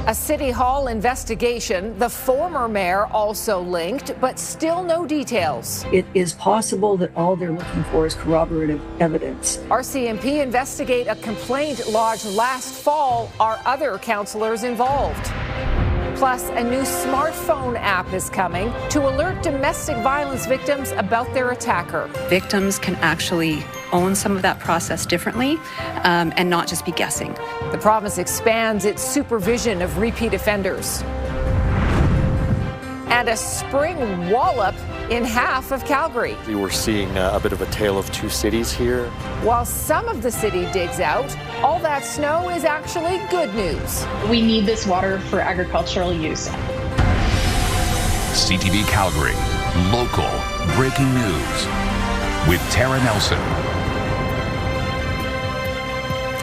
A City Hall investigation. The former mayor also linked, but still no details. It is possible that all they're looking for is corroborative evidence. RCMP investigate a complaint lodged last fall. Are other councillors involved? Plus, a new smartphone app is coming to alert domestic violence victims about their attacker. Victims can actually own some of that process differently and not just be guessing. The province expands its supervision of repeat offenders. And a spring wallop in half of Calgary. We were seeing a bit of a tale of two cities here. While some of the city digs out, all that snow is actually good news. We need this water for agricultural use. CTV Calgary, local breaking news with Tara Nelson.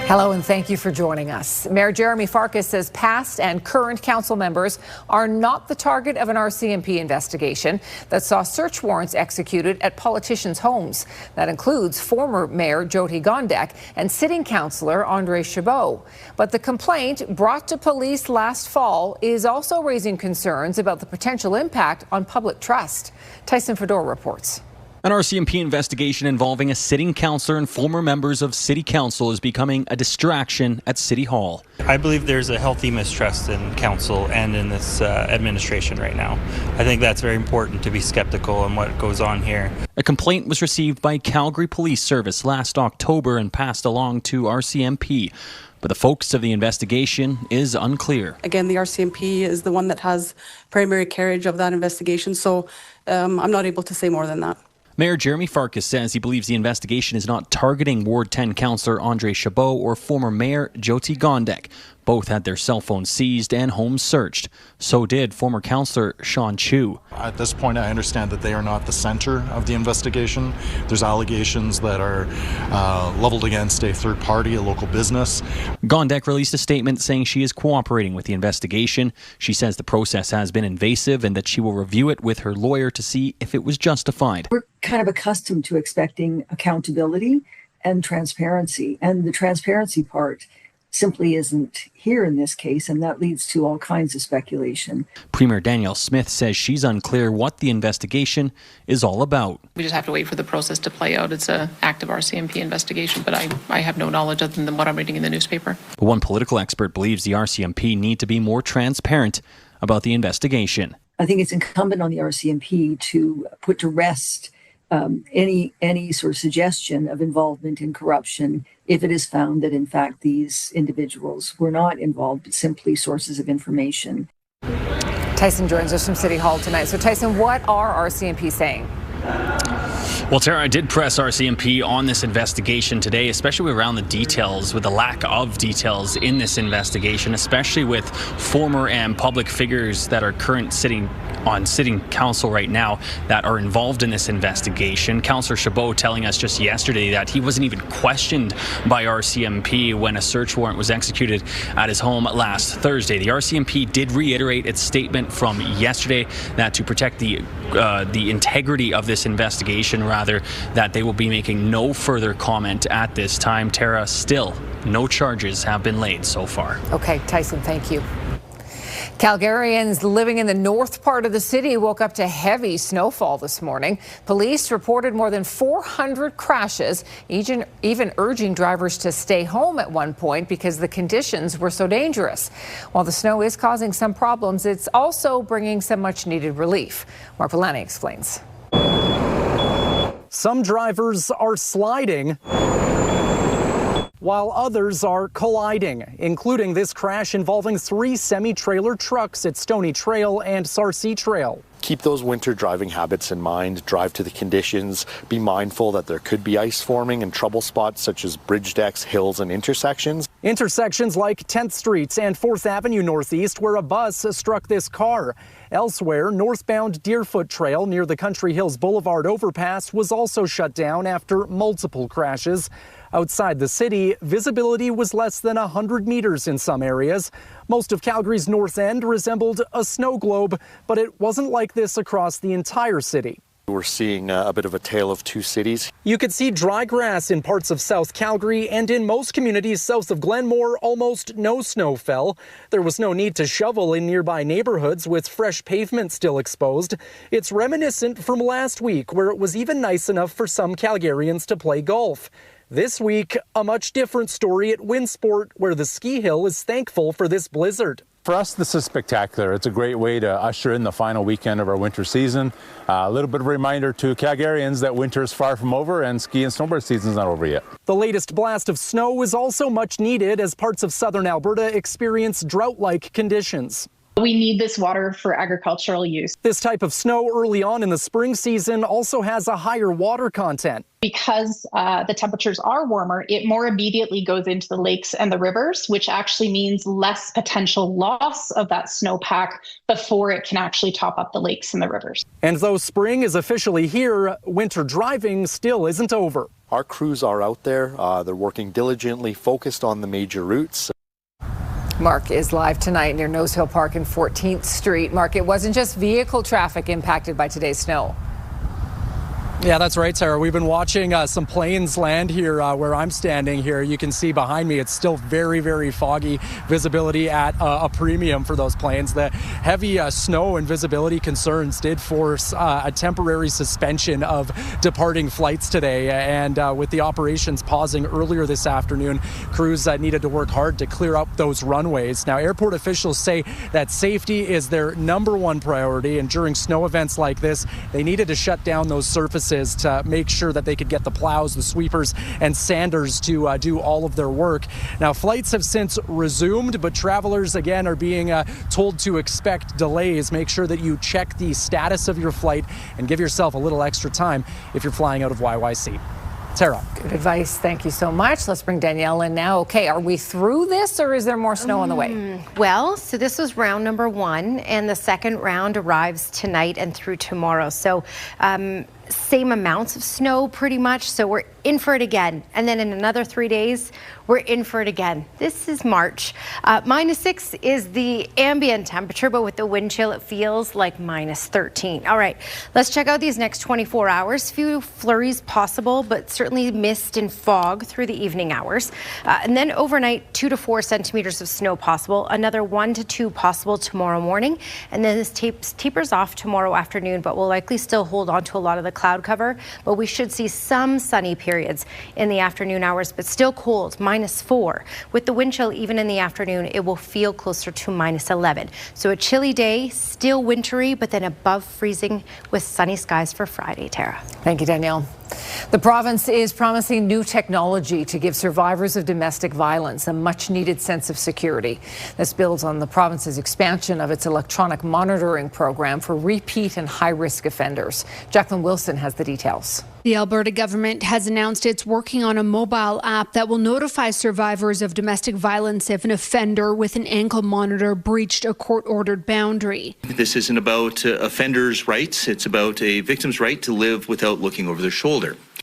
Hello and thank you for joining us. Mayor Jeremy Farkas says past and current council members are not the target of an RCMP investigation that saw search warrants executed at politicians' homes. That includes former Mayor Jyoti Gondek and sitting councillor Andre Chabot. But the complaint brought to police last fall is also raising concerns about the potential impact on public trust. Tyson Fedor reports. An RCMP investigation involving a sitting councillor and former members of City Council is becoming a distraction at City Hall. I believe there's a healthy mistrust in council and in this administration right now. I think that's very important to be skeptical on what goes on here. A complaint was received by Calgary Police Service last October and passed along to RCMP. But the focus of the investigation is unclear. Again, the RCMP is the one that has primary carriage of that investigation, so I'm not able to say more than that. Mayor Jeremy Farkas says he believes the investigation is not targeting Ward 10 councillor Andre Chabot or former Mayor Jyoti Gondek. Both had their cell phones seized and homes searched. So did former councillor Sean Chu. At this point, I understand that they are not the center of the investigation. There's allegations that are leveled against a third party, a local business. Gondek released a statement saying she is cooperating with the investigation. She says the process has been invasive and that she will review it with her lawyer to see if it was justified. We're kind of accustomed to expecting accountability and transparency, and the transparency part simply isn't here in this case, and that leads to all kinds of speculation. Premier Danielle Smith says she's unclear what the investigation is all about. We just have to wait for the process to play out. It's an active RCMP investigation, but I have no knowledge other than what I'm reading in the newspaper. But one political expert believes the RCMP need to be more transparent about the investigation. I think it's incumbent on the RCMP to put to rest any sort of suggestion of involvement in corruption if it is found that in fact these individuals were not involved but simply sources of information. Tyson joins us from City Hall tonight. So Tyson, what are RCMP saying? Well, Tara, I did press RCMP on this investigation today, especially around the details, with the lack of details in this investigation, especially with former and public figures that are sitting council right now that are involved in this investigation. Councillor Chabot telling us just yesterday that he wasn't even questioned by RCMP when a search warrant was executed at his home last Thursday. The RCMP did reiterate its statement from yesterday that to protect the integrity of this investigation, that they will be making no further comment at this time. Tara, still no charges have been laid so far. Okay, Tyson, thank you. Calgarians living in the north part of the city woke up to heavy snowfall this morning. Police reported more than 400 crashes, even urging drivers to stay home at one point because the conditions were so dangerous. While the snow is causing some problems, it's also bringing some much-needed relief. Mark Villani explains. Some drivers are sliding, while others are colliding, including this crash involving 3 semi-trailer trucks at Stony Trail and Sarcee Trail. Keep those winter driving habits in mind. Drive to the conditions. Be mindful that there could be ice forming in trouble spots such as bridge decks, hills, and intersections. Intersections like 10th Street and 4th Avenue Northeast, where a bus struck this car. Elsewhere, northbound Deerfoot Trail near the Country Hills Boulevard overpass was also shut down after multiple crashes. Outside the city, visibility was less than 100 meters in some areas. Most of Calgary's north end resembled a snow globe, but it wasn't like this across the entire city. We're seeing a bit of a tale of two cities. You could see dry grass in parts of South Calgary, and in most communities south of Glenmore, almost no snow fell. There was no need to shovel in nearby neighborhoods with fresh pavement still exposed. It's reminiscent from last week, where it was even nice enough for some Calgarians to play golf. This week, a much different story at Winsport, where the ski hill is thankful for this blizzard. For us, this is spectacular. It's a great way to usher in the final weekend of our winter season. A little bit of a reminder to Calgarians that winter is far from over and ski and snowboard season is not over yet. The latest blast of snow is also much needed as parts of southern Alberta experience drought-like conditions. We need this water for agricultural use. This type of snow early on in the spring season also has a higher water content. Because the temperatures are warmer, it more immediately goes into the lakes and the rivers, which actually means less potential loss of that snowpack before it can actually top up the lakes and the rivers. And though spring is officially here, winter driving still isn't over. Our crews are out there. They're working diligently, focused on the major routes. Mark is live tonight near Nose Hill Park and 14th Street. Mark, it wasn't just vehicle traffic impacted by today's snow. Yeah, that's right, Sarah. We've been watching some planes land here where I'm standing here. You can see behind me, it's still very, very foggy. Visibility at a premium for those planes. The heavy snow and visibility concerns did force a temporary suspension of departing flights today. And with the operations pausing earlier this afternoon, crews needed to work hard to clear up those runways. Now, airport officials say that safety is their number one priority. And during snow events like this, they needed to shut down those surfaces to make sure that they could get the plows, the sweepers, and sanders to do all of their work. Now, flights have since resumed, but travelers, again, are being told to expect delays. Make sure that you check the status of your flight and give yourself a little extra time if you're flying out of YYC. Tara. Good advice. Thank you so much. Let's bring Danielle in now. Okay, are we through this or is there more snow on the way? Well, so this was round number 1, and the second round arrives tonight and through tomorrow. So same amounts of snow pretty much. So we're in for it again. And then in another 3 days, we're in for it again. This is March. -6 is the ambient temperature, but with the wind chill, it feels like -13. All right, let's check out these next 24 hours. Few flurries possible, but certainly mist and fog through the evening hours. And then overnight, 2 to 4 centimeters of snow possible. Another 1 to 2 possible tomorrow morning. And then this tapers off tomorrow afternoon, but we'll likely still hold on to a lot of the cloud cover. But we should see some sunny periods in the afternoon hours, but still cold, -4. With the wind chill, even in the afternoon, it will feel closer to -11. So a chilly day, still wintry, but then above freezing with sunny skies for Friday, Tara. Thank you, Danielle. The province is promising new technology to give survivors of domestic violence a much-needed sense of security. This builds on the province's expansion of its electronic monitoring program for repeat and high-risk offenders. Jacqueline Wilson has the details. The Alberta government has announced it's working on a mobile app that will notify survivors of domestic violence if an offender with an ankle monitor breached a court-ordered boundary. This isn't about offenders' rights. It's about a victim's right to live without looking over their shoulder.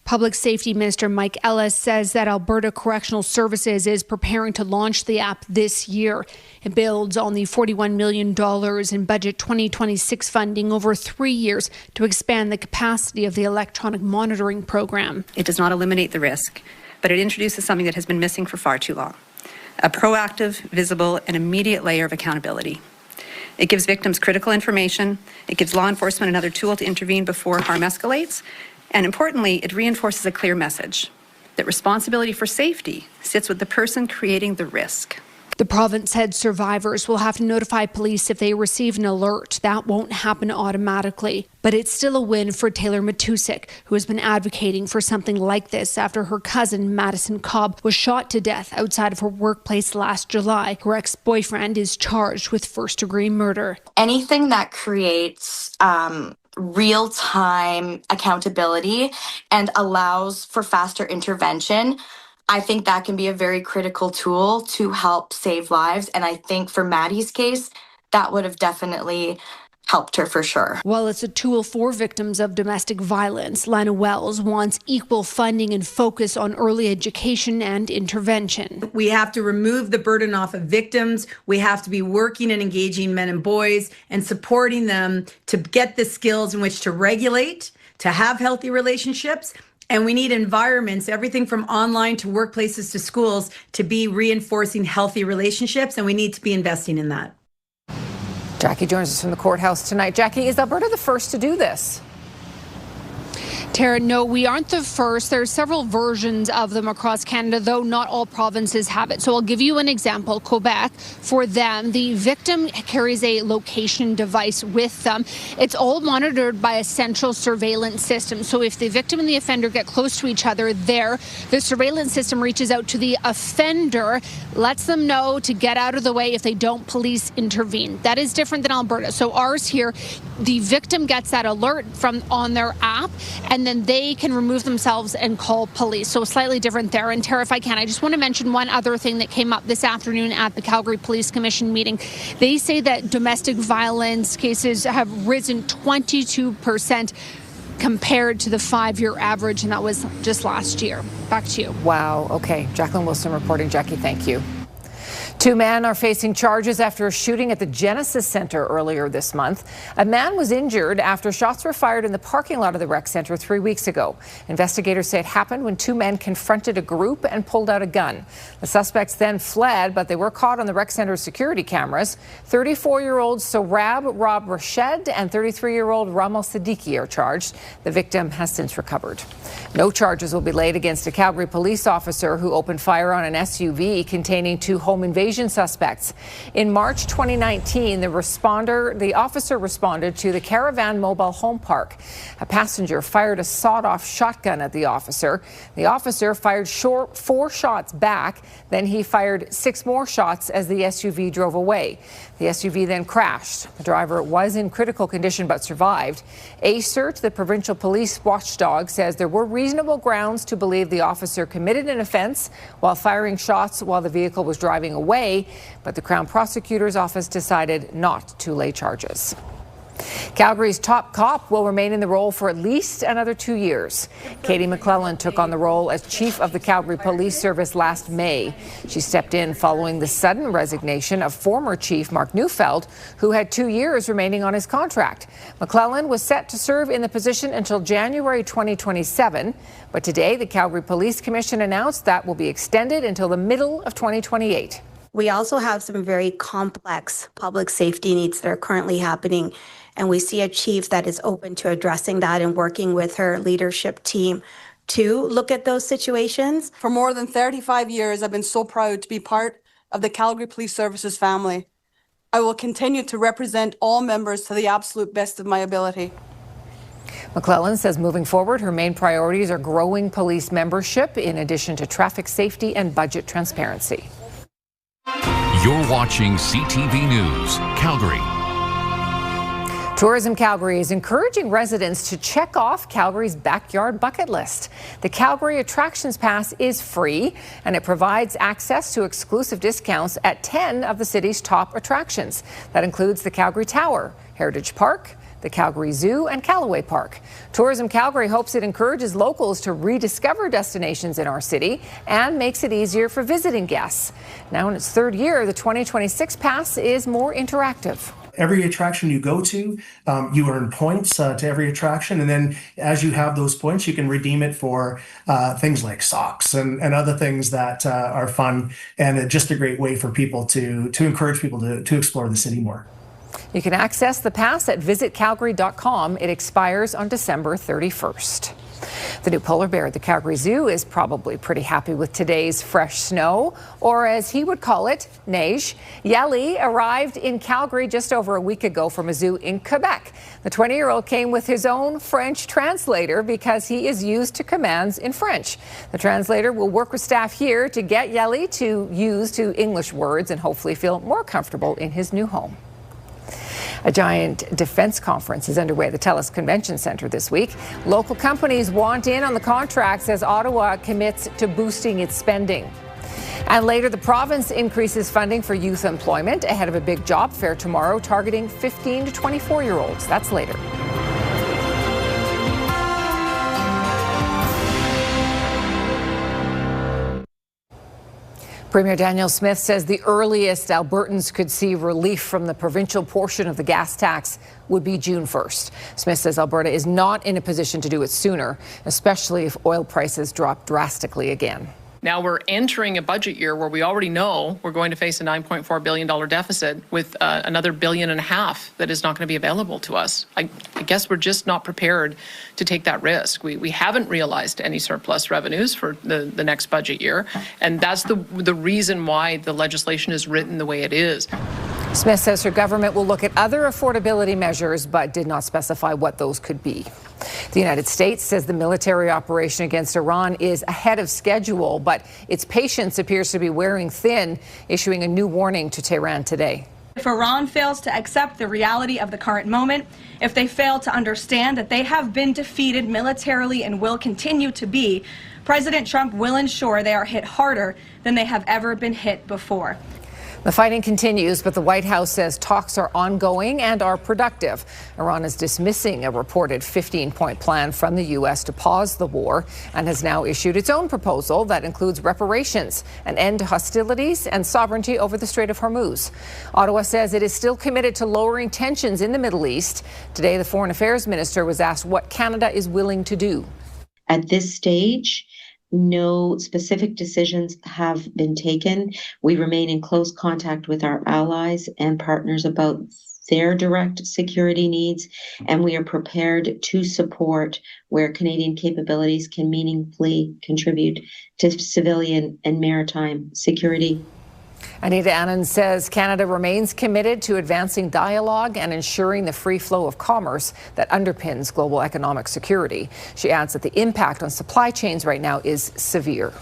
Public Safety Minister Mike Ellis says that Alberta Correctional Services is preparing to launch the app this year. It builds on the $41 million in Budget 2026 funding over 3 years to expand the capacity of the electronic monitoring program. It does not eliminate the risk, but it introduces something that has been missing for far too long: a proactive, visible, and immediate layer of accountability. It gives victims critical information. It gives law enforcement another tool to intervene before harm escalates. And importantly, it reinforces a clear message that responsibility for safety sits with the person creating the risk. The province said survivors will have to notify police if they receive an alert. That won't happen automatically. But it's still a win for Taylor Matusik, who has been advocating for something like this after her cousin, Madison Cobb, was shot to death outside of her workplace last July. Her ex-boyfriend is charged with first-degree murder. Anything that creates real-time accountability and allows for faster intervention, I think that can be a very critical tool to help save lives. And I think for Maddie's case, that would have definitely helped her for sure. While it's a tool for victims of domestic violence, Lana Wells wants equal funding and focus on early education and intervention. We have to remove the burden off of victims. We have to be working and engaging men and boys and supporting them to get the skills in which to regulate, to have healthy relationships. And we need environments, everything from online to workplaces to schools, to be reinforcing healthy relationships. And we need to be investing in that. Jackie joins us from the courthouse tonight. Jackie, is Alberta the first to do this? Tara, no, we aren't the first. There are several versions of them across Canada, though not all provinces have it. So I'll give you an example. Quebec, for them, the victim carries a location device with them. It's all monitored by a central surveillance system. So if the victim and the offender get close to each other there, the surveillance system reaches out to the offender, lets them know to get out of the way. If they don't, police intervene. That is different than Alberta. So ours here, the victim gets that alert from on their app, and then they can remove themselves and call police. So slightly different there. And Tara, if I can, I just want to mention one other thing that came up this afternoon at the Calgary Police Commission meeting. They say that domestic violence cases have risen 22% compared to the 5-year average, and that was just last year. Back to you. Wow. Okay. Jacqueline Wilson reporting. Jackie, thank you. 2 men are facing charges after a shooting at the Genesis Centre earlier this month. A man was injured after shots were fired in the parking lot of the rec centre 3 weeks ago. Investigators say it happened when 2 men confronted a group and pulled out a gun. The suspects then fled, but they were caught on the rec centre's security cameras. 34-year-old Sohrab Rob Rashed and 33-year-old Ramal Siddiqui are charged. The victim has since recovered. No charges will be laid against a Calgary police officer who opened fire on an SUV containing 2 home invasion suspects. In March 2019, the officer responded to the Caravan Mobile Home Park. A passenger fired a sawed-off shotgun at the officer. The officer fired 4 shots back. Then he fired 6 more shots as the SUV drove away. The SUV then crashed. The driver was in critical condition but survived. ACERT, the provincial police watchdog, says there were reasonable grounds to believe the officer committed an offense while firing shots while the vehicle was driving away, but the Crown Prosecutor's Office decided not to lay charges. Calgary's top cop will remain in the role for at least another 2 years. Katie McClellan took on the role as chief of the Calgary Police Service last May. She stepped in following the sudden resignation of former chief Mark Neufeld, who had 2 years remaining on his contract. McClellan was set to serve in the position until January 2027, but today the Calgary Police Commission announced that will be extended until the middle of 2028. We also have some very complex public safety needs that are currently happening, and we see a chief that is open to addressing that and working with her leadership team to look at those situations. For more than 35 years, I've been so proud to be part of the Calgary Police Services family. I will continue to represent all members to the absolute best of my ability. McClellan says moving forward, her main priorities are growing police membership in addition to traffic safety and budget transparency. You're watching CTV News, Calgary. Tourism Calgary is encouraging residents to check off Calgary's backyard bucket list. The Calgary Attractions Pass is free, and it provides access to exclusive discounts at 10 of the city's top attractions. That includes the Calgary Tower, Heritage Park, the Calgary Zoo, and Callaway Park. Tourism Calgary hopes it encourages locals to rediscover destinations in our city and makes it easier for visiting guests. Now in its 3rd year, the 2026 Pass is more interactive. Every attraction you go to, you earn points to every attraction. And then as you have those points, you can redeem it for things like socks and other things that are fun. And just a great way for people to encourage people to explore the city more. You can access the pass at visitcalgary.com. It expires on December 31st. The new polar bear at the Calgary Zoo is probably pretty happy with today's fresh snow, or as he would call it, neige. Yeli arrived in Calgary just over a week ago from a zoo in Quebec. The 20-year-old came with his own French translator because he is used to commands in French. The translator will work with staff here to get Yeli to use to English words and hopefully feel more comfortable in his new home. A giant defense conference is underway at the TELUS Convention Centre this week. Local companies want in on the contracts as Ottawa commits to boosting its spending. And later, the province increases funding for youth employment ahead of a big job fair tomorrow targeting 15 to 24-year-olds. That's later. Premier Daniel Smith says the earliest Albertans could see relief from the provincial portion of the gas tax would be June 1st. Smith says Alberta is not in a position to do it sooner, especially if oil prices drop drastically again. Now we're entering a budget year where we already know we're going to face a $9.4 billion deficit with another $1.5 billion that is not going to be available to us. I guess we're just not prepared to take that risk. We haven't realized any surplus revenues for the next budget year, and that's the reason why the legislation is written the way it is. Smith says her government will look at other affordability measures, but did not specify what those could be. The United States says the military operation against Iran is ahead of schedule, but its patience appears to be wearing thin, issuing a new warning to Tehran today. If Iran fails to accept the reality of the current moment, if they fail to understand that they have been defeated militarily and will continue to be, President Trump will ensure they are hit harder than they have ever been hit before. The fighting continues, but the White House says talks are ongoing and are productive. Iran is dismissing a reported 15-point plan from the U.S. to pause the war and has now issued its own proposal that includes reparations, an end to hostilities, and sovereignty over the Strait of Hormuz. Ottawa says it is still committed to lowering tensions in the Middle East. Today, the Foreign Affairs Minister was asked what Canada is willing to do. At this stage, no specific decisions have been taken. We remain in close contact with our allies and partners about their direct security needs, and we are prepared to support where Canadian capabilities can meaningfully contribute to civilian and maritime security. Anita Anand says Canada remains committed to advancing dialogue and ensuring the free flow of commerce that underpins global economic security. She adds that the impact on supply chains right now is severe.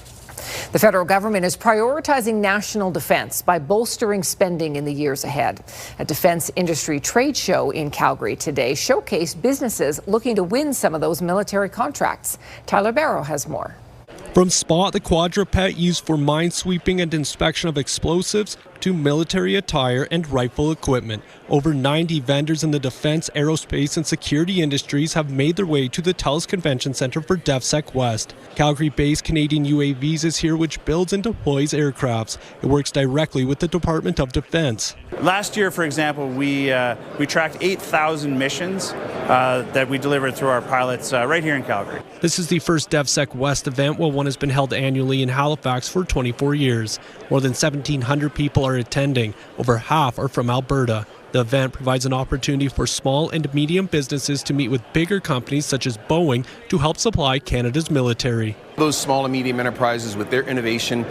The federal government is prioritizing national defense by bolstering spending in the years ahead. A defense industry trade show in Calgary today showcased businesses looking to win some of those military contracts. Tyler Barrow has more. From Spot, the quadruped used for minesweeping and inspection of explosives, to military attire and rifle equipment. Over 90 vendors in the defense, aerospace, and security industries have made their way to the TELUS Convention Centre for DevSec West. Calgary-based Canadian UAVs is here, which builds and deploys aircrafts. It works directly with the Department of Defense. Last year, for example, we tracked 8,000 missions that we delivered through our pilots right here in Calgary. This is the first DevSec West event, while one has been held annually in Halifax for 24 years. More than 1,700 people are attending. Over half are from Alberta. The event provides an opportunity for small and medium businesses to meet with bigger companies such as Boeing to help supply Canada's military. Those small and medium enterprises with their innovation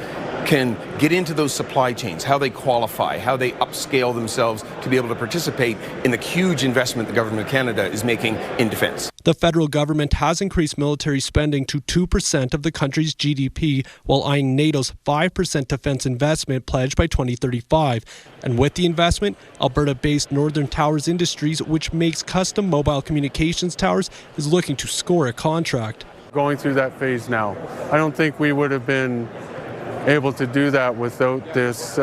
can get into those supply chains, how they qualify, how they upscale themselves to be able to participate in the huge investment the Government of Canada is making in defense. The federal government has increased military spending to 2% of the country's GDP, while eyeing NATO's 5% defense investment pledge by 2035. And with the investment, Alberta-based Northern Towers Industries, which makes custom mobile communications towers, is looking to score a contract. Going through that phase now. I don't think we would have been able to do that without this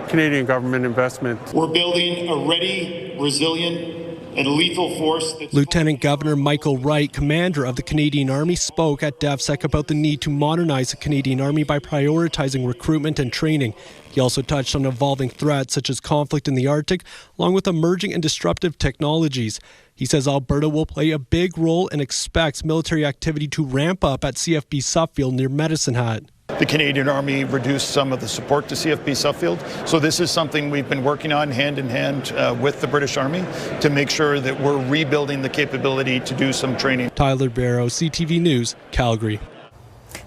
Canadian government investment. We're building a ready, resilient, and lethal force. Lieutenant Governor Michael Wright, commander of the Canadian Army, spoke at DevSec about the need to modernize the Canadian Army by prioritizing recruitment and training. He also touched on evolving threats such as conflict in the Arctic, along with emerging and disruptive technologies. He says Alberta will play a big role and expects military activity to ramp up at CFB Suffield near Medicine Hat. The Canadian Army reduced some of the support to CFB Suffield, so this is something we've been working on hand in hand with the British Army to make sure that we're rebuilding the capability to do some training. Tyler Barrow, CTV News, Calgary.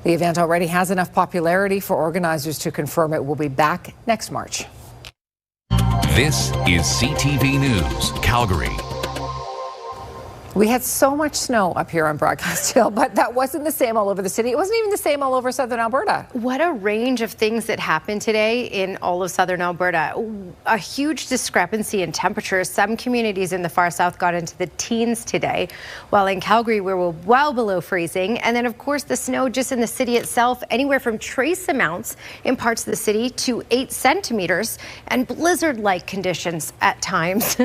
The event already has enough popularity for organizers to confirm it will be back next March. This is CTV News, Calgary. We had so much snow up here on Broadcast Hill, but that wasn't the same all over the city. It wasn't even the same all over southern Alberta. What a range of things that happened today in all of southern Alberta. A huge discrepancy in temperatures. Some communities in the far south got into the teens today, while in Calgary we were well below freezing. And then, of course, the snow just in the city itself, anywhere from trace amounts in parts of the city to 8 centimeters, and blizzard-like conditions at times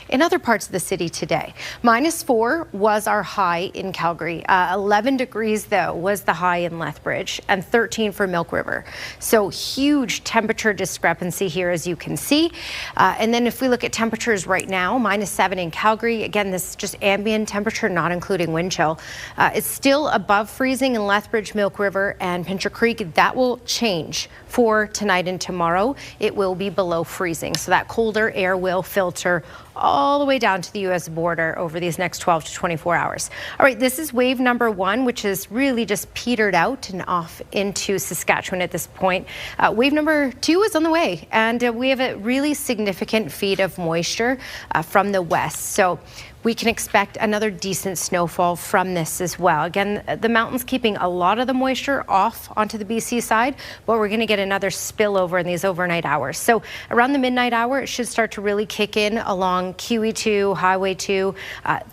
in other parts of the city today. -4 4 was our high in Calgary. 11 degrees, though, was the high in Lethbridge, and 13 for Milk River. So huge temperature discrepancy here, as you can see. And then if we look at temperatures right now, -7 in Calgary. Again, this is just ambient temperature, not including wind chill. It's still above freezing in Lethbridge, Milk River, and Pincher Creek. That will change for tonight and tomorrow. It will be below freezing. So that colder air will filter all the way down to the U.S. border over these next 12 to 24 hours. All right, this is wave number 1, which is really just petered out and off into Saskatchewan at this point. Wave number 2 is on the way, and we have a really significant feed of moisture from the west. So we can expect another decent snowfall from this as well. Again, the mountains keeping a lot of the moisture off onto the BC side, but we're going to get another spillover in these overnight hours. So around the midnight hour, it should start to really kick in along QE2, Highway 2.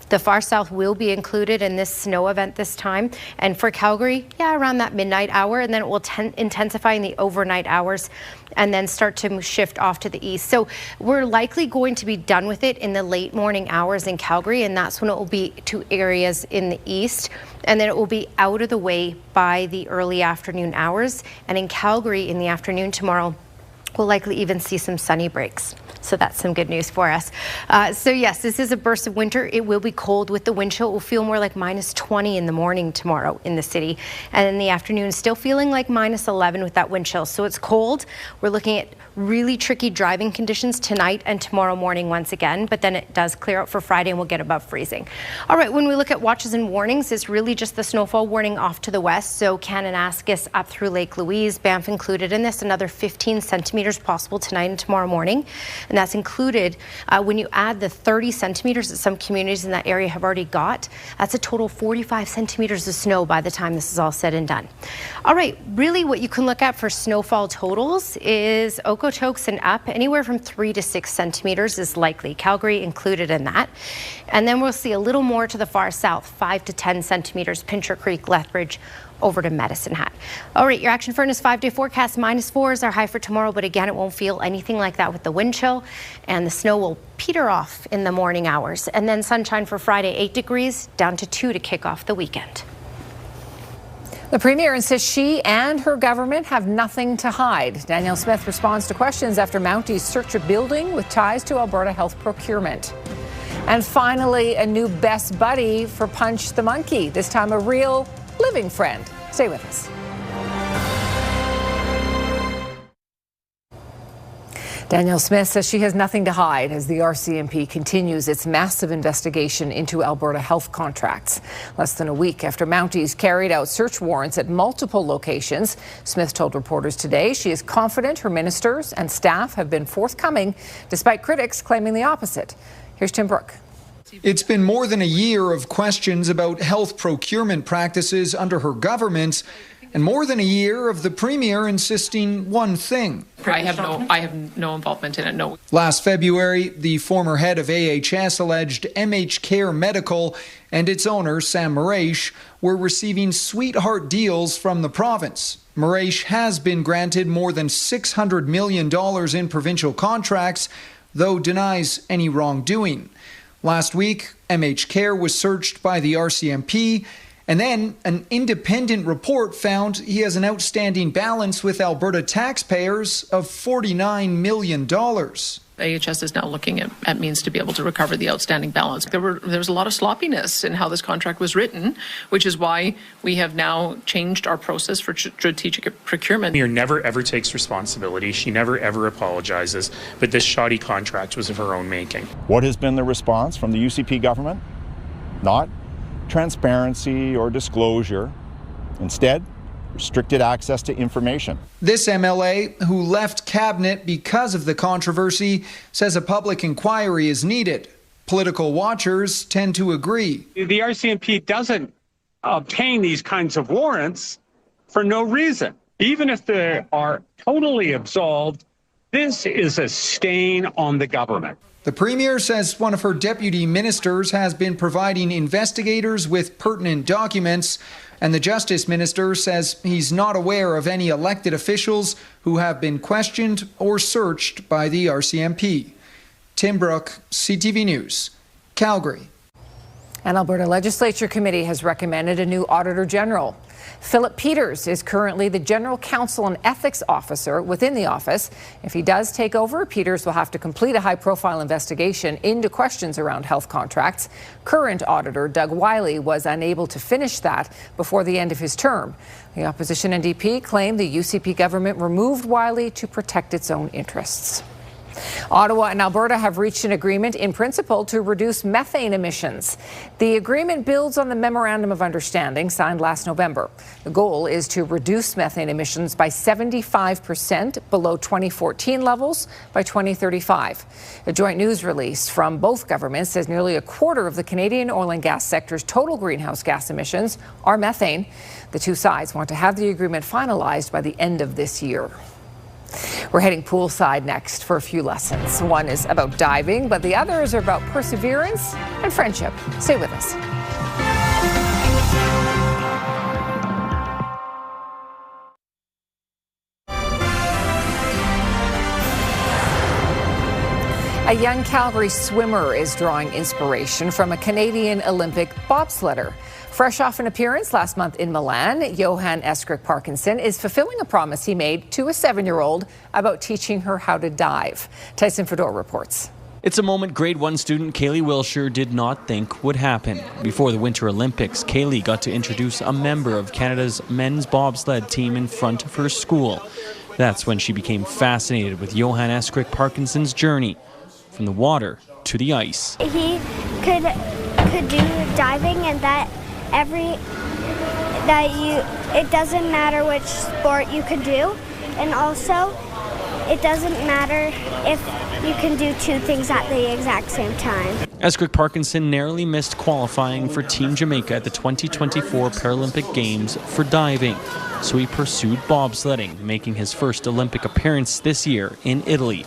The far south will be included in this snow event this time. And for Calgary, around that midnight hour, and then it will intensify in the overnight hours and then start to shift off to the east. So we're likely going to be done with it in the late morning hours in Calgary, and that's when it will be to areas in the east, and then it will be out of the way by the early afternoon hours. And in Calgary in the afternoon tomorrow, we'll likely even see some sunny breaks. So that's some good news for us. So yes, this is a burst of winter. It will be cold with the wind chill. It will feel more like -20 in the morning tomorrow in the city. And in the afternoon, still feeling like -11 with that wind chill. So it's cold. We're looking at really tricky driving conditions tonight and tomorrow morning once again, but then it does clear out for Friday and we'll get above freezing. All right, when we look at watches and warnings, it's really just the snowfall warning off to the west. So Kananaskis up through Lake Louise, Banff included in this, another 15 centimeters possible tonight and tomorrow morning. And that's included when you add the 30 centimeters that some communities in that area have already got. That's a total 45 centimeters of snow by the time this is all said and done. All right, really what you can look at for snowfall totals is Okotoks and up, anywhere from 3 to 6 centimeters is likely. Calgary included in that. And then we'll see a little more to the far south, 5 to 10 centimeters, Pincher Creek, Lethbridge, over to Medicine Hat. All right, your Action Furnace 5-day forecast, -4 is our high for tomorrow, but again, it won't feel anything like that with the wind chill, and the snow will peter off in the morning hours. And then sunshine for Friday, 8 degrees, down to 2 to kick off the weekend. The Premier insists she and her government have nothing to hide. Danielle Smith responds to questions after Mounties search a building with ties to Alberta health procurement. And finally, a new best buddy for Punch the Monkey, this time a real living friend. Stay with us. Danielle Smith says she has nothing to hide as the RCMP continues its massive investigation into Alberta health contracts. Less than a week after Mounties carried out search warrants at multiple locations, Smith told reporters today she is confident her ministers and staff have been forthcoming, despite critics claiming the opposite. Here's Tim Brooke. It's been more than a year of questions about health procurement practices under her government, and more than a year of the Premier insisting one thing. I have no involvement in it, no. Last February, the former head of AHS alleged MHCare Medical and its owner, Sam Maraish, were receiving sweetheart deals from the province. Maraish has been granted more than $600 million in provincial contracts, though denies any wrongdoing. Last week, MHCare was searched by the RCMP, and then an independent report found he has an outstanding balance with Alberta taxpayers of $49 million. AHS is now looking at means to be able to recover the outstanding balance. There was a lot of sloppiness in how this contract was written, which is why we have now changed our process for strategic procurement. Premier never ever takes responsibility. She never ever apologizes, but this shoddy contract was of her own making. What has been the response from the UCP government? Not transparency or disclosure. Instead, restricted access to information. This MLA, who left cabinet because of the controversy, says a public inquiry is needed. Political watchers tend to agree. The RCMP doesn't obtain these kinds of warrants for no reason. Even if they are totally absolved, this is a stain on the government. The Premier says one of her deputy ministers has been providing investigators with pertinent documents, and the Justice Minister says he's not aware of any elected officials who have been questioned or searched by the RCMP. Tim Brooke, CTV News, Calgary. An Alberta Legislature committee has recommended a new Auditor General. Philip Peters is currently the General Counsel and Ethics Officer within the office. If he does take over, Peters will have to complete a high-profile investigation into questions around health contracts. Current Auditor Doug Wiley was unable to finish that before the end of his term. The opposition NDP claimed the UCP government removed Wiley to protect its own interests. Ottawa and Alberta have reached an agreement in principle to reduce methane emissions. The agreement builds on the Memorandum of Understanding signed last November. The goal is to reduce methane emissions by 75% below 2014 levels by 2035. A joint news release from both governments says nearly a quarter of the Canadian oil and gas sector's total greenhouse gas emissions are methane. The two sides want to have the agreement finalized by the end of this year. We're heading poolside next for a few lessons. One is about diving, but the others are about perseverance and friendship. Stay with us. A young Calgary swimmer is drawing inspiration from a Canadian Olympic bobsledder. Fresh off an appearance last month in Milan, Johan Eskrik Parkinson is fulfilling a promise he made to a 7-year-old about teaching her how to dive. Tyson Fedor reports. It's a moment grade 1 student Kaylee Wilshire did not think would happen. Before the Winter Olympics, Kaylee got to introduce a member of Canada's men's bobsled team in front of her school. That's when she became fascinated with Johan Eskrik Parkinson's journey from the water to the ice. He could do diving, and it doesn't matter which sport you can do, and also it doesn't matter if you can do two things at the exact same time. Eskrik Parkinson narrowly missed qualifying for Team Jamaica at the 2024 Paralympic Games for diving, so he pursued bobsledding, making his first Olympic appearance this year in Italy.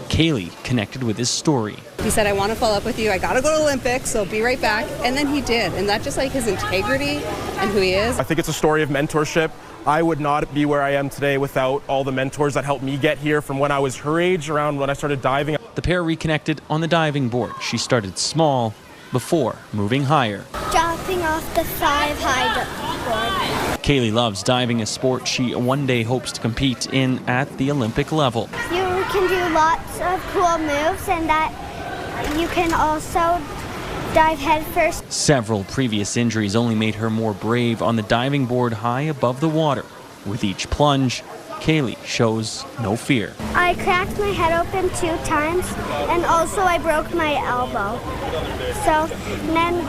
Kaylee connected with his story. He said, I want to follow up with you. I got to go to Olympics, so be right back. And then he did. And that's just like his integrity and who he is. I think it's a story of mentorship. I would not be where I am today without all the mentors that helped me get here from when I was her age, around when I started diving. The pair reconnected on the diving board. She started small before moving higher. Jumping off the 5-high board. Kaylee loves diving, a sport she one day hopes to compete in at the Olympic level. You can do lots of cool moves, and that you can also dive headfirst. Several previous injuries only made her more brave on the diving board high above the water. With each plunge, Kaylee shows no fear. I cracked my head open 2 times, and also I broke my elbow.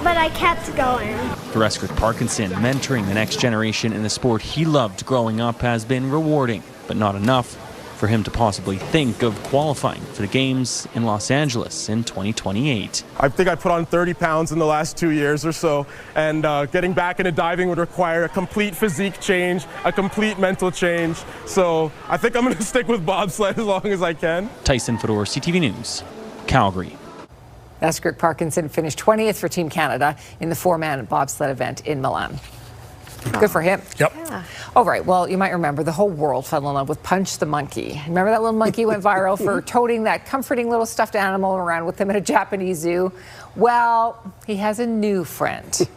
But I kept going. For Eskrik Parkinson, mentoring the next generation in the sport he loved growing up has been rewarding, but not enough for him to possibly think of qualifying for the Games in Los Angeles in 2028. I think I put on 30 pounds in the last 2 years or so, and getting back into diving would require a complete physique change, a complete mental change. So I think I'm going to stick with bobsled as long as I can. Tyson Fedor, CTV News, Calgary. Eskrik Parkinson finished 20th for Team Canada in the 4-man bobsled event in Milan. Good for him. Yep. Yeah. All right. Well, you might remember the whole world fell in love with Punch the monkey. Remember that little monkey went viral for toting that comforting little stuffed animal around with him at a Japanese zoo? Well, he has a new friend.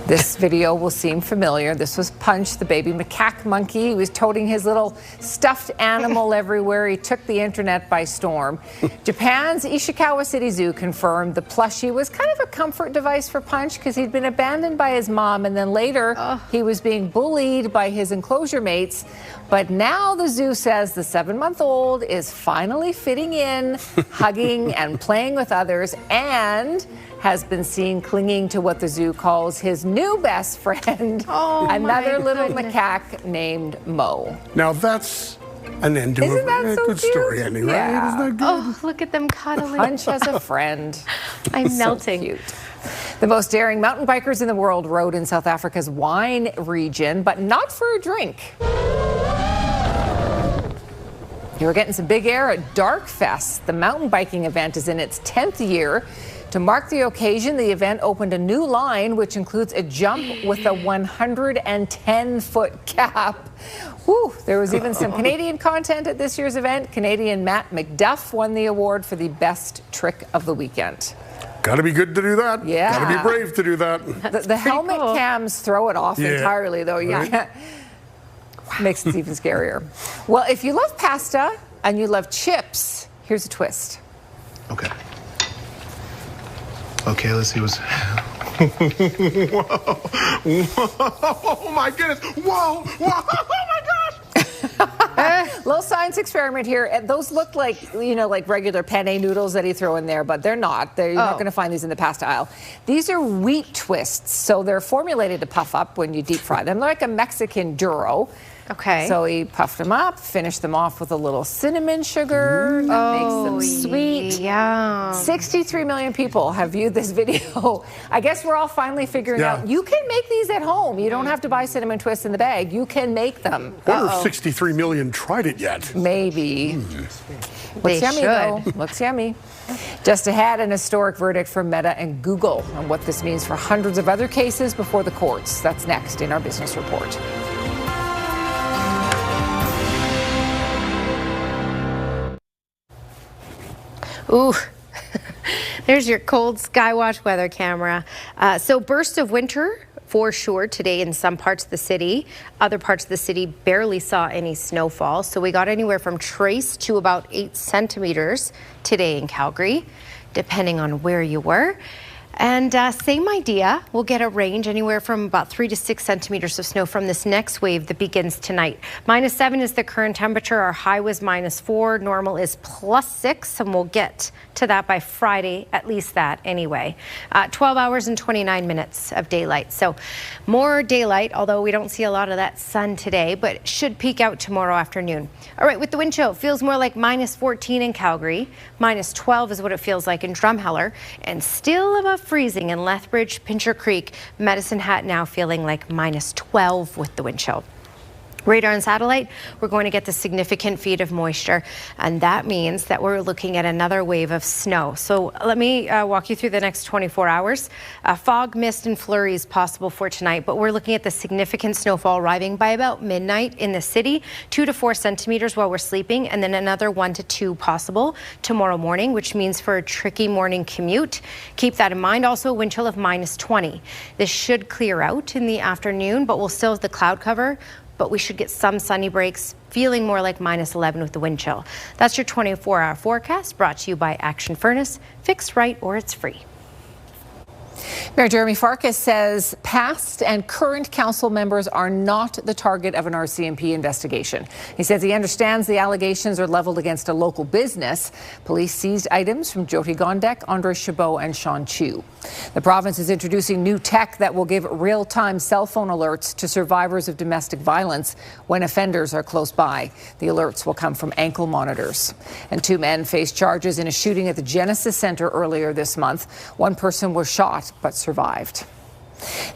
This video will seem familiar. This was Punch, the baby macaque monkey. He was toting his little stuffed animal everywhere. He took the internet by storm. Japan's Ishikawa City Zoo confirmed the plushie was kind of a comfort device for Punch because he'd been abandoned by his mom, and then later he was being bullied by his enclosure mates. But now the zoo says the 7-month-old is finally fitting in, hugging and playing with others, and has been seen clinging to what the zoo calls his new best friend, another little macaque named Mo. Now that's an end to a so good cute? story ending, right? Yeah. Isn't that good? Oh, look at them cuddling. Punch has a friend. I'm melting. So cute. The most daring mountain bikers in the world rode in South Africa's wine region, but not for a drink. You were getting some big air at Dark Fest. The mountain biking event is in its 10th year. To mark the occasion, the event opened a new line, which includes a jump with a 110-foot cap. Whew, there was even some Canadian content at this year's event. Canadian Matt McDuff won the award for the best trick of the weekend. Got to be good to do that. Yeah. Got to be brave to do that. The helmet cams throw it off entirely, though. You Right? can't. Makes it even scarier. Well, if you love pasta and you love chips, here's a twist. Okay, let's see what's... Whoa. Oh my goodness. Whoa. Oh my gosh. Little science experiment here. Those look like, like regular penne noodles that you throw in there, but they're not. You're not going to find these in the pasta aisle. These are wheat twists, so they're formulated to puff up when you deep fry them. They're like a Mexican duro. Okay. So he puffed them up, finished them off with a little cinnamon sugar that makes them sweet. Yeah. 63 million people have viewed this video. I guess we're all finally figuring out you can make these at home. You don't have to buy cinnamon twists in the bag. You can make them. I wonder if 63 million tried it yet. Maybe. Looks yummy, though. Looks yummy. Just ahead, an historic verdict for Meta and Google on what this means for hundreds of other cases before the courts. That's next in our business report. Ooh, there's your cold Skywatch weather camera. So burst of winter for sure today in some parts of the city. Other parts of the city barely saw any snowfall. So we got anywhere from trace to about 8 centimeters today in Calgary, depending on where you were. And same idea, we'll get a range anywhere from about 3 to 6 centimeters of snow from this next wave that begins tonight. -7 is the current temperature. Our high was -4. Normal is +6, and we'll get to that by Friday, at least that anyway. 12 hours and 29 minutes of daylight. So more daylight, although we don't see a lot of that sun today, but it should peak out tomorrow afternoon. All right, with the wind chill, feels more like -14 in Calgary. -12 is what it feels like in Drumheller, and still above freezing in Lethbridge, Pincher Creek. Medicine Hat now feeling like -12 with the wind chill. Radar and satellite, we're going to get the significant feed of moisture, and that means that we're looking at another wave of snow. So let me walk you through the next 24 hours. Fog, mist, and flurries possible for tonight, but we're looking at the significant snowfall arriving by about midnight in the city, 2 to 4 centimeters while we're sleeping, and then another 1 to 2 possible tomorrow morning, which means for a tricky morning commute. Keep that in mind. Also, a wind chill of -20. This should clear out in the afternoon, but we'll still have the cloud cover. But we should get some sunny breaks, feeling more like -11 with the wind chill. That's your 24-hour forecast, brought to you by Action Furnace. Fixed right or it's free. Mayor Jeremy Farkas says past and current council members are not the target of an RCMP investigation. He says he understands the allegations are leveled against a local business. Police seized items from Jyoti Gondek, Andre Chabot, and Sean Chu. The province is introducing new tech that will give real-time cell phone alerts to survivors of domestic violence when offenders are close by. The alerts will come from ankle monitors. And 2 men faced charges in a shooting at the Genesis Centre earlier this month. One person was shot but survived.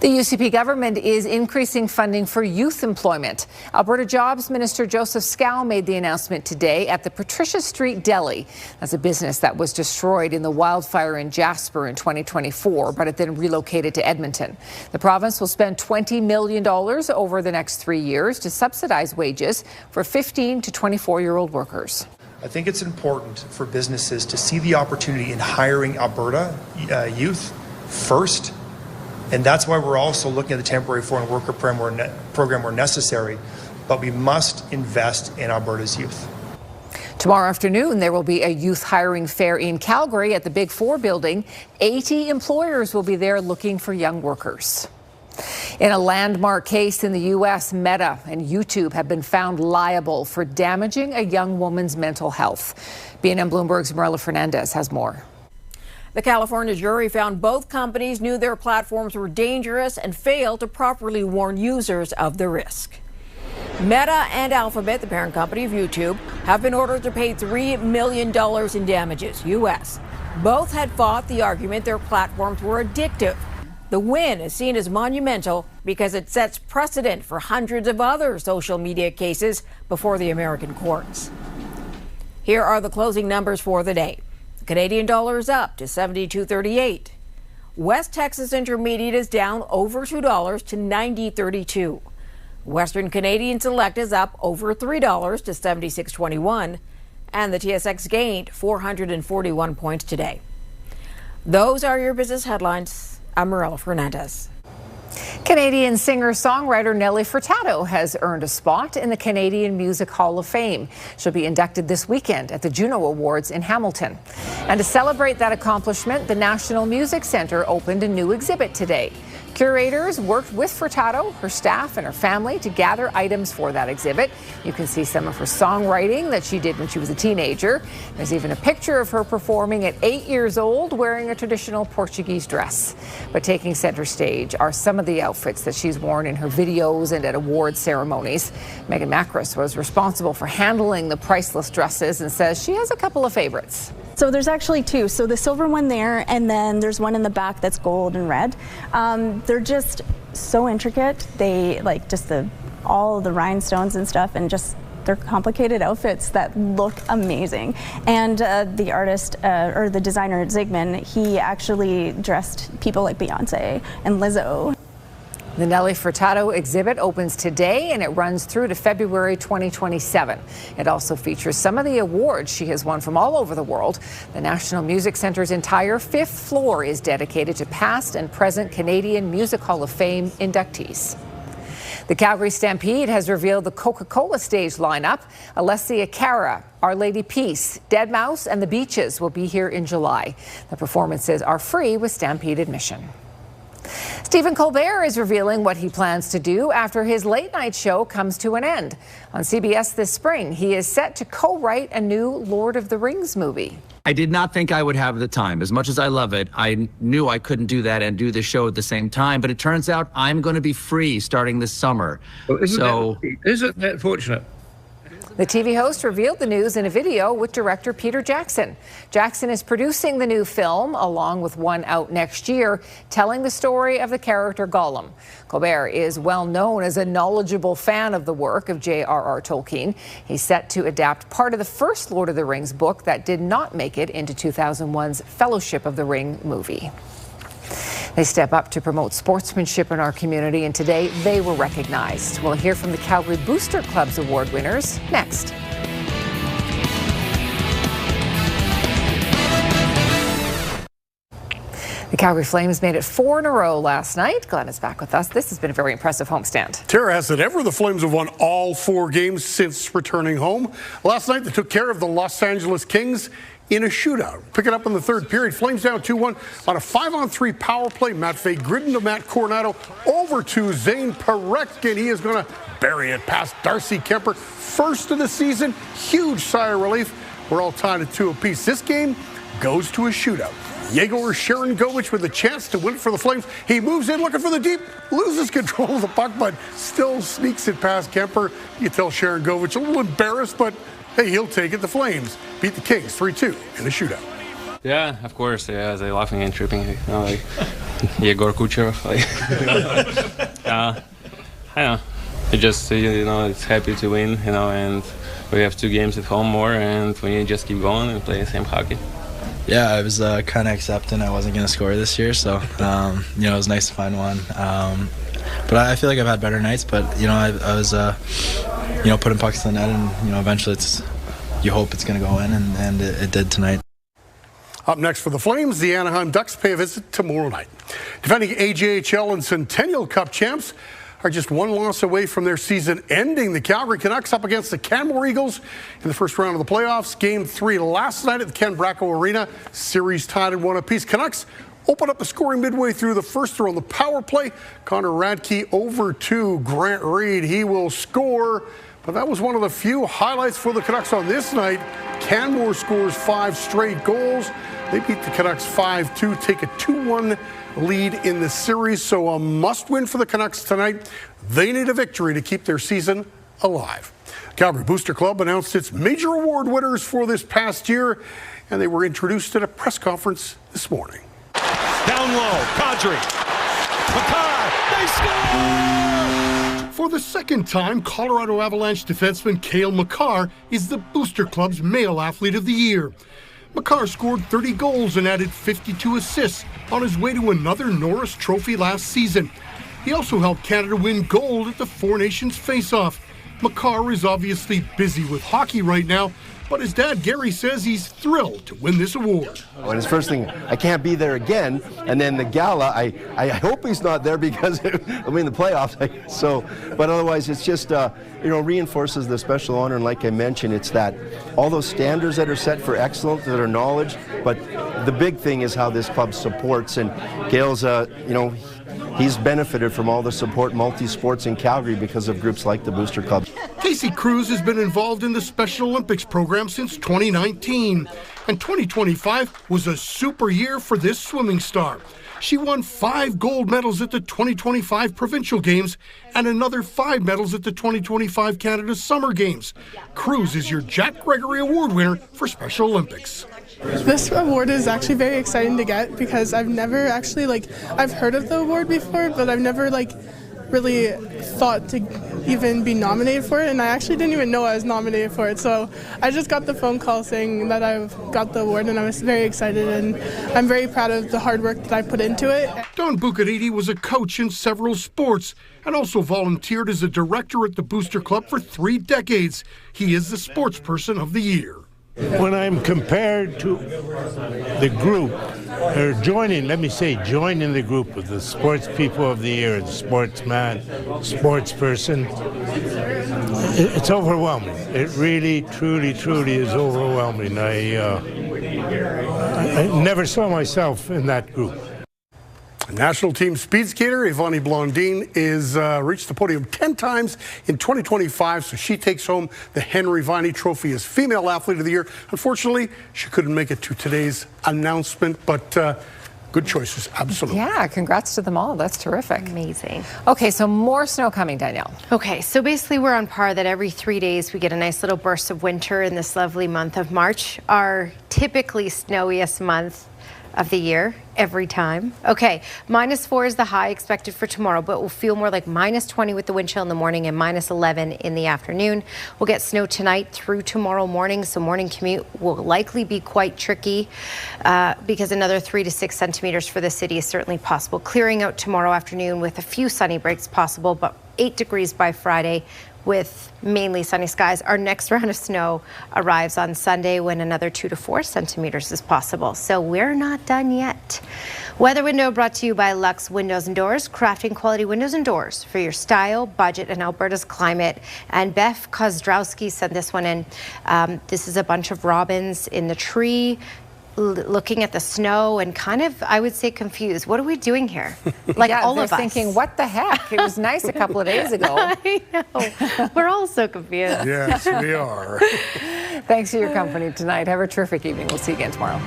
The UCP government is increasing funding for youth employment. Alberta Jobs Minister Joseph Scow made the announcement today at the Patricia Street Deli. That's a business that was destroyed in the wildfire in Jasper in 2024, but it then relocated to Edmonton. The province will spend $20 million over the next 3 years to subsidize wages for 15 to 24-year-old workers. I think it's important for businesses to see the opportunity in hiring Alberta youth first, and that's why we're also looking at the temporary foreign worker program where necessary, but we must invest in Alberta's youth. Tomorrow afternoon, there will be a youth hiring fair in Calgary at the Big Four building. 80 employers will be there looking for young workers. In a landmark case in the U.S., Meta and YouTube have been found liable for damaging a young woman's mental health. BNN Bloomberg's Marilla Fernandez has more. The California jury found both companies knew their platforms were dangerous and failed to properly warn users of the risk. Meta and Alphabet, the parent company of YouTube, have been ordered to pay $3 million in damages, U.S. Both had fought the argument their platforms were addictive. The win is seen as monumental because it sets precedent for hundreds of other social media cases before the American courts. Here are the closing numbers for the day. The Canadian dollar is up to 72.38. West Texas Intermediate is down over $2 to 90.32. Western Canadian Select is up over $3 to 76.21. And the TSX gained 441 points today. Those are your business headlines. I'm Morella Fernandez. Canadian singer-songwriter Nelly Furtado has earned a spot in the Canadian Music Hall of Fame. She'll be inducted this weekend at the Juno Awards in Hamilton. And to celebrate that accomplishment, the National Music Centre opened a new exhibit today. Curators worked with Furtado, her staff, and her family to gather items for that exhibit. You can see some of her songwriting that she did when she was a teenager. There's even a picture of her performing at 8 years old wearing a traditional Portuguese dress. But taking center stage are some of the outfits that she's worn in her videos and at award ceremonies. Megan Macris was responsible for handling the priceless dresses and says she has a couple of favorites. So there's actually two. So the silver one there, and then there's one in the back that's gold and red. They're just so intricate. They like just all of the rhinestones and stuff, and just they're complicated outfits that look amazing. And the artist or the designer Zygmunt, he actually dressed people like Beyonce and Lizzo. The Nelly Furtado exhibit opens today and it runs through to February 2027. It also features some of the awards she has won from all over the world. The National Music Centre's entire 5th floor is dedicated to past and present Canadian Music Hall of Fame inductees. The Calgary Stampede has revealed the Coca-Cola stage lineup. Alessia Cara, Our Lady Peace, Deadmau5, and The Beaches will be here in July. The performances are free with Stampede admission. Stephen Colbert is revealing what he plans to do after his late-night show comes to an end. On CBS this spring, he is set to co-write a new Lord of the Rings movie. I did not think I would have the time. As much as I love it, I knew I couldn't do that and do the show at the same time. But it turns out I'm going to be free starting this summer. Well, isn't that fortunate? The TV host revealed the news in a video with director Peter Jackson. Jackson is producing the new film, along with one out next year, telling the story of the character Gollum. Colbert is well known as a knowledgeable fan of the work of J.R.R. Tolkien. He's set to adapt part of the first Lord of the Rings book that did not make it into 2001's Fellowship of the Ring movie. They step up to promote sportsmanship in our community, and today they were recognized. We'll hear from the Calgary Booster Club's award winners next. The Calgary Flames made it 4 in a row last night. Glenn is back with us. This has been a very impressive homestand. Tara, has it ever? The Flames have won all 4 games since returning home. Last night they took care of the Los Angeles Kings in a shootout. Pick it up in the third period. Flames down 2-1 on a 5-on-3 power play. Matt Fay gritting to Matt Coronado over to Zane Parekh. He is going to bury it past Darcy Kemper. First of the season. Huge sigh of relief. We're all tied at 2 apiece. This game goes to a shootout. Yegor Sharangovich with a chance to win it for the Flames. He moves in looking for the deep, loses control of the puck, but still sneaks it past Kemper. You can tell Sharangovich a little embarrassed, but hey, he'll take it. The Flames beat the Kings 3-2 in a shootout. Yeah, of course. Yeah, they're laughing and tripping. You know, like Yegor Kucherov. Like, I know. It just, it's happy to win, and we have 2 games at home more, and we just keep going and play the same hockey. Yeah, I was kind of accepting I wasn't going to score this year, so, it was nice to find one. But I feel like I've had better nights, but, I was, putting pucks in the net, and, eventually you hope it's going to go in, and it did tonight. Up next for the Flames, the Anaheim Ducks pay a visit tomorrow night. Defending AJHL and Centennial Cup champs are just 1 loss away from their season ending. The Calgary Canucks up against the Canmore Eagles in the first round of the playoffs. Game 3 last night at the Ken Bracco Arena. Series tied at 1 apiece. Canucks open up the scoring midway through the first throw on the power play. Connor Radke over to Grant Reed. He will score. But that was one of the few highlights for the Canucks on this night. Canmore scores 5 straight goals. They beat the Canucks 5-2, take a 2-1 lead in the series. So a must-win for the Canucks tonight. They need a victory to keep their season alive. Calgary Booster Club announced its major award winners for this past year, and they were introduced at a press conference this morning. Down low, Kadri. Makar, they score! For the second time, Colorado Avalanche defenseman Cale Makar is the Booster Club's Male Athlete of the Year. Makar scored 30 goals and added 52 assists on his way to another Norris Trophy last season. He also helped Canada win gold at the Four Nations Face-Off. Makar is obviously busy with hockey right now, but his dad Gary says he's thrilled to win this award. And his first thing, I can't be there again. And then the gala, I hope he's not there because I mean the playoffs. So, but otherwise, it's just reinforces the special honor. And like I mentioned, it's that all those standards that are set for excellence, that are knowledge. But the big thing is how this club supports. And Gail's, he's benefited from all the support multi-sports in Calgary because of groups like the Booster Club. Casey Cruz has been involved in the Special Olympics program since 2019, and 2025 was a super year for this swimming star. She won 5 gold medals at the 2025 Provincial Games and another 5 medals at the 2025 Canada Summer Games. Cruz is your Jack Gregory Award winner for Special Olympics. This award is actually very exciting to get because I've never actually, I've heard of the award before, but I've never, really thought to even be nominated for it, and I actually didn't even know I was nominated for it, so I just got the phone call saying that I've got the award, and I was very excited, and I'm very proud of the hard work that I put into it. Don Buccaridi was a coach in several sports and also volunteered as a director at the Booster Club for 3 decades. He is the sports person of the year. When I'm compared to the group, or joining the group of the sports people of the year, the sportsman, sports person, it's overwhelming. It really, truly is overwhelming. I never saw myself in that group. National team speed skater Ivani Blondin is reached the podium 10 times in 2025, so she takes home the Henry Viney Trophy as Female Athlete of the Year. Unfortunately, she couldn't make it to today's announcement, but good choices, absolutely. Yeah, congrats to them all. That's terrific. Amazing. Okay, so more snow coming, Danielle. Okay, so basically we're on par that every 3 days we get a nice little burst of winter in this lovely month of March, our typically snowiest month of the year every time. Okay, -4 is the high expected for tomorrow, but we'll feel more like -20 with the wind chill in the morning and -11 in the afternoon. We'll get snow tonight through tomorrow morning, so morning commute will likely be quite tricky because another 3 to 6 centimeters for the city is certainly possible. Clearing out tomorrow afternoon with a few sunny breaks possible, but 8 degrees by Friday with mainly sunny skies. Our next round of snow arrives on Sunday when another 2 to 4 centimeters is possible. So we're not done yet. Weather Window brought to you by Lux Windows and Doors, crafting quality windows and doors for your style, budget, and Alberta's climate. And Beth Kozdrawski sent this one in. This is a bunch of robins in the tree, looking at the snow and kind of, I would say, confused. What are we doing here? All of us thinking, what the heck? It was nice a couple of days ago. I know. We're all so confused. Yes, we are. Thanks for your company tonight. Have a terrific evening. We'll see you again tomorrow.